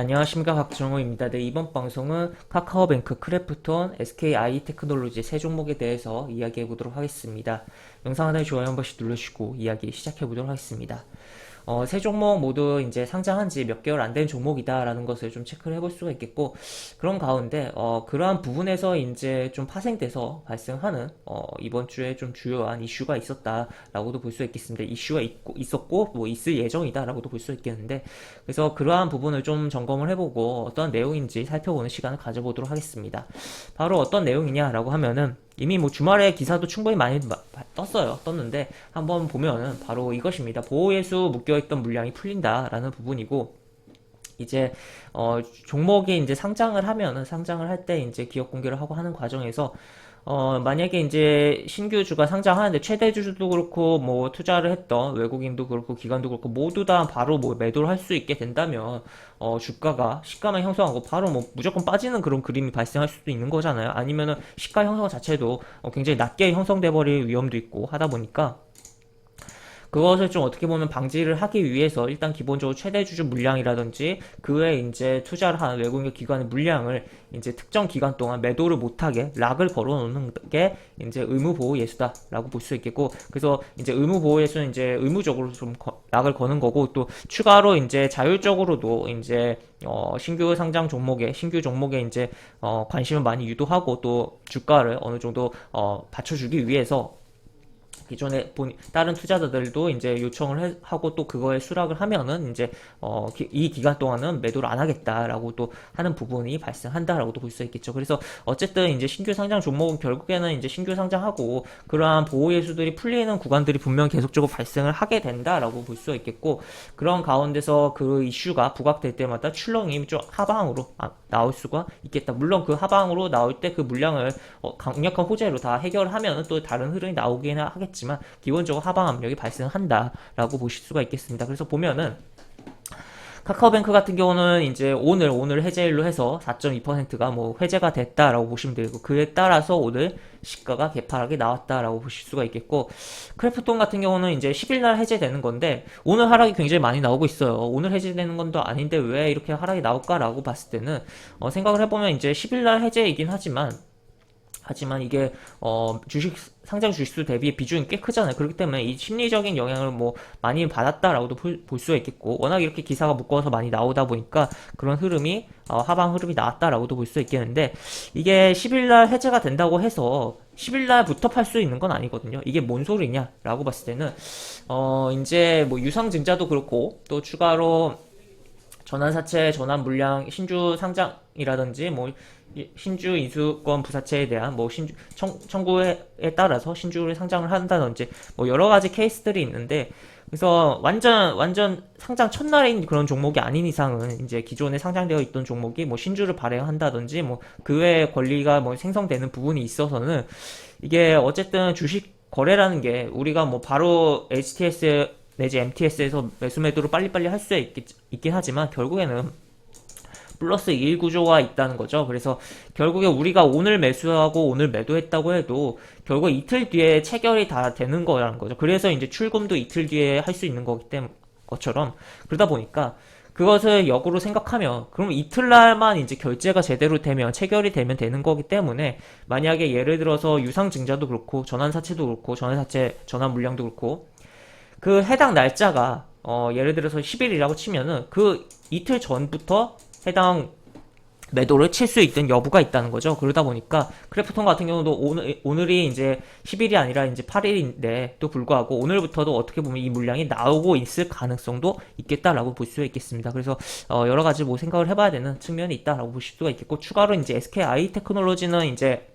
안녕하십니까, 박정호입니다. 네, 이번 방송은 카카오뱅크, 크래프톤, SKI 테크놀로지 세 종목에 대해서 이야기해 보도록 하겠습니다. 영상 하단에 좋아요 한 번씩 눌러주시고 이야기 시작해 보도록 하겠습니다. 세 종목 모두 이제 상장한 지 몇 개월 안 된 종목이다라는 것을 좀 체크를 해볼 수가 있겠고, 그런 가운데, 그러한 부분에서 이제 좀 파생돼서 발생하는, 이번 주에 좀 주요한 이슈가 있었다라고도 볼 수 있겠습니다. 이슈가 있었고, 뭐 있을 예정이다라고도 볼 수 있겠는데, 그래서 그러한 부분을 좀 점검을 해보고 어떤 내용인지 살펴보는 시간을 가져보도록 하겠습니다. 바로 어떤 내용이냐라고 하면은, 이미 뭐 주말에 기사도 충분히 많이 떴는데 한번 보면은 바로 이것입니다. 보호예수 묶여있던 물량이 풀린다라는 부분이고, 이제 종목이 이제 상장을 할 때 이제 기업 공개를 하고 하는 과정에서 만약에 이제 신규주가 상장하는데 최대주주도 그렇고 뭐 투자를 했던 외국인도 그렇고 기관도 그렇고 모두 다 바로 뭐 매도를 할 수 있게 된다면 주가가 시가만 형성하고 바로 뭐 무조건 빠지는 그런 그림이 발생할 수도 있는 거잖아요. 아니면은 시가 형성 자체도 굉장히 낮게 형성돼 버릴 위험도 있고 하다 보니까 그것을 좀 어떻게 보면 방지를 하기 위해서 일단 기본적으로 최대 주주 물량이라든지 그 외에 이제 투자를 한 외국인 기관의 물량을 이제 특정 기간 동안 매도를 못하게 락을 걸어 놓는 게 이제 의무 보호 예수다라고 볼 수 있겠고, 그래서 이제 의무 보호 예수는 이제 의무적으로 좀 락을 거는 거고, 또 추가로 이제 자율적으로도 이제 신규 상장 종목에 신규 종목에 이제 관심을 많이 유도하고 또 주가를 어느 정도 받쳐주기 위해서 기존에 다른 투자자들도 이제 요청을 하고 또 그거에 수락을 하면은 이제 이 기간 동안은 매도를 안 하겠다라고 또 하는 부분이 발생한다라고도 볼 수 있겠죠. 그래서 어쨌든 이제 신규 상장 종목은 결국에는 이제 신규 상장하고 그러한 보호 예수들이 풀리는 구간들이 분명 계속적으로 발생을 하게 된다라고 볼 수 있겠고, 그런 가운데서 그 이슈가 부각될 때마다 출렁이 좀 하방으로 나올 수가 있겠다. 물론 그 하방으로 나올 때 그 물량을 강력한 호재로 다 해결하면 또 다른 흐름이 나오긴 하겠지만 기본적으로 하방 압력이 발생한다라고 보실 수가 있겠습니다. 그래서 보면은 카카오뱅크 같은 경우는 이제 오늘 해제일로 해서 4.2%가 뭐 회제가 됐다라고 보시면 되고, 그에 따라서 오늘 시가가 개파락이 나왔다라고 보실 수가 있겠고, 크래프톤 같은 경우는 이제 10일날 해제되는 건데 오늘 하락이 굉장히 많이 나오고 있어요. 오늘 해제되는 건도 아닌데 왜 이렇게 하락이 나올까라고 봤을 때는 생각을 해보면 이제 10일날 해제이긴 하지만 이게 주식 상장 주식수 대비 비중이 꽤 크잖아요. 그렇기 때문에 이 심리적인 영향을 뭐 많이 받았다라고도 볼 수가 있겠고, 워낙 이렇게 기사가 묶어서 많이 나오다 보니까 그런 흐름이 하방 흐름이 나왔다라고도 볼 수 있겠는데, 이게 10일날 해제가 된다고 해서 10일날부터 팔 수 있는 건 아니거든요. 이게 뭔 소리냐라고 봤을 때는 이제 뭐 유상증자도 그렇고 또 추가로 전환사채, 전환 물량, 신주 상장이라든지 뭐 신주 인수권 부사채에 대한 뭐 신주 청구에 따라서 신주를 상장을 한다든지 뭐 여러 가지 케이스들이 있는데, 그래서 완전 상장 첫날인 그런 종목이 아닌 이상은 이제 기존에 상장되어 있던 종목이 뭐 신주를 발행한다든지 뭐 그 외의 권리가 뭐 생성되는 부분이 있어서는 이게 어쨌든 주식 거래라는 게 우리가 뭐 바로 HTS 내지 MTS에서 매수 매도를 빨리빨리 할 수 있긴 하지만 결국에는 플러스 2일 구조가 있다는 거죠. 그래서 결국에 우리가 오늘 매수하고 오늘 매도했다고 해도 결국 이틀 뒤에 체결이 다 되는 거라는 거죠. 그래서 이제 출금도 이틀 뒤에 할 수 있는 것처럼, 그러다 보니까 그것을 역으로 생각하면 그럼 이틀날만 이제 결제가 제대로 되면 체결이 되면 되는 거기 때문에, 만약에 예를 들어서 유상증자도 그렇고 전환사채도 그렇고 전환사채 전환 물량도 그렇고 그 해당 날짜가 예를 들어서 10일이라고 치면은 그 이틀 전부터 해당 매도를 칠 수 있는 여부가 있다는 거죠. 그러다 보니까 크래프톤 같은 경우도 오늘이 이제 10일이 아니라 이제 8일인데 또 불구하고 오늘부터도 어떻게 보면 이 물량이 나오고 있을 가능성도 있겠다라고 볼 수 있겠습니다. 그래서 여러 가지 뭐 생각을 해봐야 되는 측면이 있다라고 보실 수가 있겠고, 추가로 이제 SKI 테크놀로지는 이제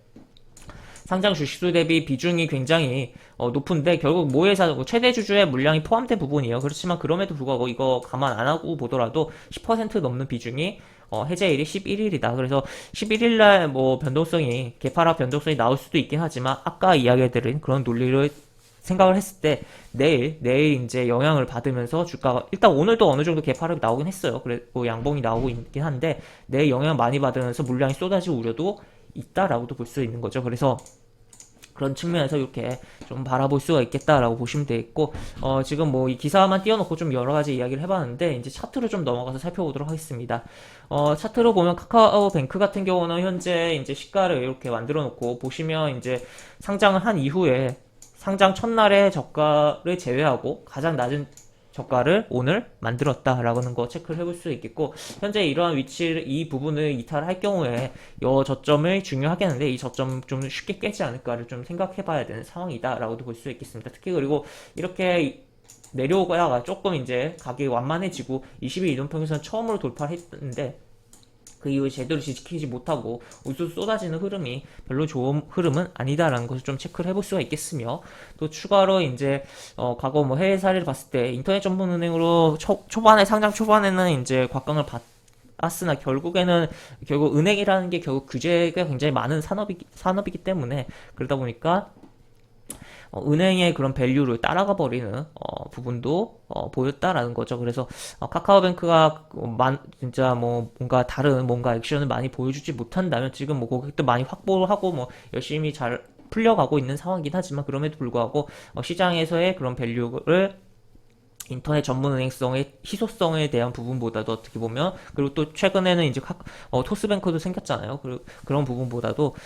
상장 주식수 대비 비중이 굉장히 높은데 결국 모회사 최대 주주의 물량이 포함된 부분이에요. 그렇지만 그럼에도 불구하고 이거 감안 안 하고 보더라도 10% 넘는 비중이 해제일이 11일이다. 그래서 11일날 뭐 변동성이 개파락 변동성이 나올 수도 있긴 하지만 아까 이야기해드린 그런 논리를 생각을 했을 때 내일 이제 영향을 받으면서 주가가 일단 오늘도 어느 정도 개파락이 나오긴 했어요. 그리고 양봉이 나오고 있긴 한데 내일 영향 많이 받으면서 물량이 쏟아질 우려도 있다라고도 볼 수 있는 거죠. 그래서 그런 측면에서 이렇게 좀 바라볼 수가 있겠다라고 보시면 되겠고, 지금 뭐 이 기사만 띄워놓고 좀 여러 가지 이야기를 해봤는데, 이제 차트로 좀 넘어가서 살펴보도록 하겠습니다. 차트로 보면 카카오뱅크 같은 경우는 현재 이제 시가를 이렇게 만들어 놓고 보시면 이제 상장을 한 이후에 상장 첫날의 저가를 제외하고 가장 낮은 저가를 오늘 만들었다라는 거 체크를 해볼 수 있겠고, 현재 이러한 이 부분을 이탈할 경우에 이 저점을 중요하겠는데, 이 저점 좀 쉽게 깨지 않을까를 좀 생각해 봐야 되는 상황이다라고도 볼 수 있겠습니다. 특히 그리고 이렇게 내려오다가 조금 이제 가격이 완만해지고 20일 이동평균선 처음으로 돌파를 했는데, 그 이후에 제대로 지키지 못하고 우수 쏟아지는 흐름이 별로 좋은 흐름은 아니다라는 것을 좀 체크를 해볼 수가 있겠으며, 또 추가로 이제 과거 뭐 해외 사례를 봤을 때 인터넷 전문은행으로 초반에 상장 초반에는 이제 곽강을 받았으나 결국 은행이라는 게 결국 규제가 굉장히 많은 산업이기 때문에, 그러다 보니까 은행의 그런 밸류를 따라가 버리는 부분도 보였다라는 거죠. 그래서 카카오뱅크가 진짜 뭐 뭔가 다른 뭔가 액션을 많이 보여주지 못한다면, 지금 뭐 고객도 많이 확보를 하고 뭐 열심히 잘 풀려가고 있는 상황이긴 하지만, 그럼에도 불구하고 시장에서의 그런 밸류를 인터넷 전문은행성의 희소성에 대한 부분보다도 어떻게 보면, 그리고 또 최근에는 이제 토스뱅크도 생겼잖아요. 그런 부분보다도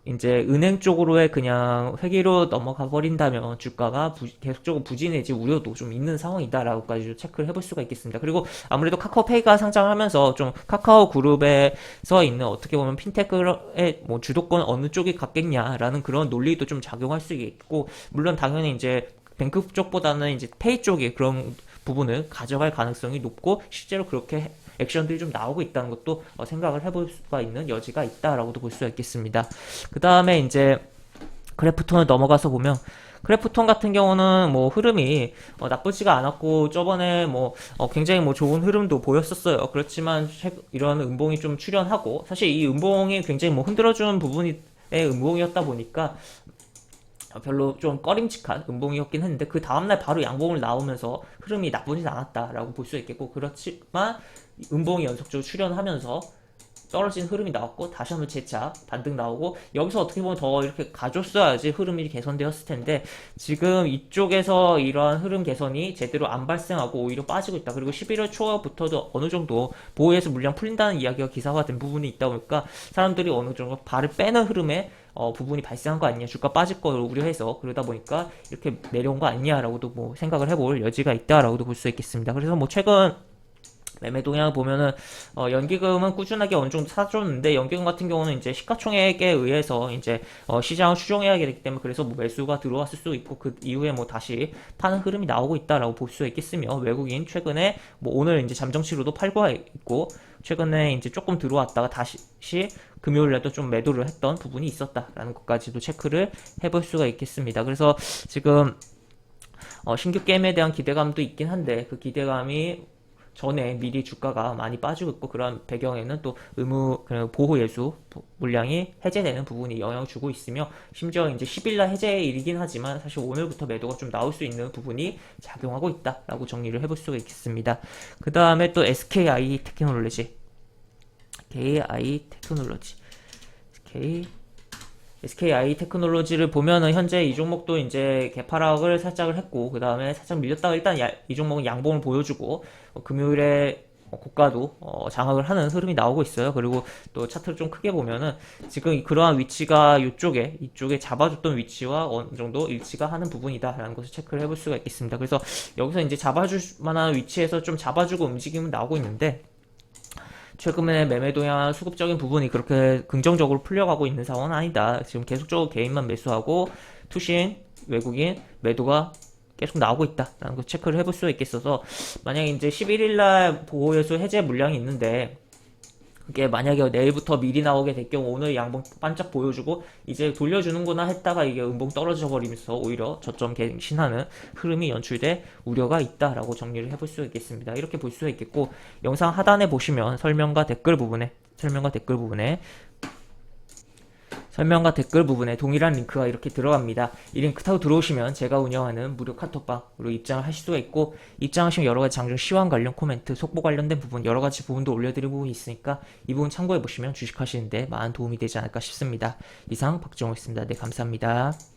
이제 은행 쪽으로의 그냥 회기로 넘어가 버린다면 주가가 계속적으로 부진해질 우려도 좀 있는 상황이다라고까지 체크를 해볼 수가 있겠습니다. 그리고 아무래도 카카오페이가 상장하면서 좀 카카오 그룹에서 있는 어떻게 보면 핀테크의 뭐 주도권 어느 쪽이 갖겠냐라는 그런 논리도 좀 작용할 수 있고, 물론 당연히 이제 뱅크 쪽보다는 이제 페이 쪽이 그런 부분을 가져갈 가능성이 높고, 실제로 그렇게 액션들이 좀 나오고 있다는 것도 생각을 해볼 수가 있는 여지가 있다라고도 볼 수가 있겠습니다. 그 다음에 이제 그래프톤을 넘어가서 보면, 그래프톤 같은 경우는 뭐 흐름이 나쁘지가 않았고, 저번에 뭐 굉장히 뭐 좋은 흐름도 보였었어요. 그렇지만 이런 음봉이 좀 출현하고, 사실 이 음봉이 굉장히 뭐 흔들어주는 부분의 음봉이었다 보니까 별로 좀 꺼림칙한 음봉이었긴 했는데, 그 다음날 바로 양봉을 나오면서 흐름이 나쁘진 않았다라고 볼 수 있겠고, 그렇지만 음봉이 연속적으로 출현하면서 떨어진 흐름이 나왔고, 다시 한번 재차 반등 나오고, 여기서 어떻게 보면 더 이렇게 가줬어야지 흐름이 개선되었을 텐데, 지금 이쪽에서 이러한 흐름 개선이 제대로 안 발생하고 오히려 빠지고 있다. 그리고 11월 초부터도 어느 정도 보호에서 물량 풀린다는 이야기가 기사화된 부분이 있다 보니까 사람들이 어느 정도 발을 빼는 흐름에 부분이 발생한 거 아니냐, 주가 빠질 걸 우려해서, 그러다 보니까 이렇게 내려온 거 아니냐라고도 뭐 생각을 해볼 여지가 있다라고도 볼 수 있겠습니다. 그래서 뭐 최근 매매 동향을 보면은 연기금은 꾸준하게 어느 정도 사줬는데, 연기금 같은 경우는 이제 시가총액에 의해서 이제 시장을 추종해야 되기 때문에, 그래서 뭐 매수가 들어왔을 수도 있고, 그 이후에 뭐 다시 파는 흐름이 나오고 있다라고 볼 수 있겠으며, 외국인 최근에 뭐 오늘 이제 잠정치로도 팔고 있고, 최근에 이제 조금 들어왔다가 다시 금요일에도 좀 매도를 했던 부분이 있었다라는 것까지도 체크를 해볼 수가 있겠습니다. 그래서 지금 신규 게임에 대한 기대감도 있긴 한데, 그 기대감이 전에 미리 주가가 많이 빠지고 있고, 그런 배경에는 또 보호 예수 물량이 해제되는 부분이 영향을 주고 있으며, 심지어 이제 10일날 해제일이긴 하지만 사실 오늘부터 매도가 좀 나올 수 있는 부분이 작용하고 있다라고 정리를 해볼 수가 있겠습니다. 그 다음에 또 SKI 테크놀로지, SKI 테크놀로지를 보면은 현재 이 종목도 이제 개파락을 살짝을 했고, 그 다음에 살짝 밀렸다가 일단 이 종목은 양봉을 보여주고, 금요일에 고가도 장악을 하는 흐름이 나오고 있어요. 그리고 또 차트를 좀 크게 보면은 지금 그러한 위치가 이쪽에 잡아줬던 위치와 어느 정도 일치가 하는 부분이다라는 것을 체크를 해볼 수가 있겠습니다. 그래서 여기서 이제 잡아줄 만한 위치에서 좀 잡아주고 움직임은 나오고 있는데, 최근에 매매 동향 수급적인 부분이 그렇게 긍정적으로 풀려가고 있는 상황은 아니다. 지금 계속적으로 개인만 매수하고 투신, 외국인 매도가 계속 나오고 있다라는 걸 체크를 해볼 수 있겠어서, 만약에 이제 11일날 보호예수 해제 물량이 있는데, 그게 만약에 내일부터 미리 나오게 될 경우 오늘 양봉 반짝 보여주고 이제 돌려주는구나 했다가 이게 음봉 떨어져 버리면서 오히려 저점 갱신하는 흐름이 연출돼 우려가 있다라고 정리를 해볼 수 있겠습니다. 이렇게 볼 수 있겠고, 영상 하단에 보시면 설명과 댓글 부분에 설명과 댓글 부분에 동일한 링크가 이렇게 들어갑니다. 이 링크 타고 들어오시면 제가 운영하는 무료 카톡방으로 입장을 하실 수가 있고, 입장하시면 여러가지 장중 시황 관련 코멘트, 속보 관련된 부분, 여러가지 부분도 올려드린 부분이 있으니까 이 부분 참고해보시면 주식하시는데 많은 도움이 되지 않을까 싶습니다. 이상 박정호였습니다. 네, 감사합니다.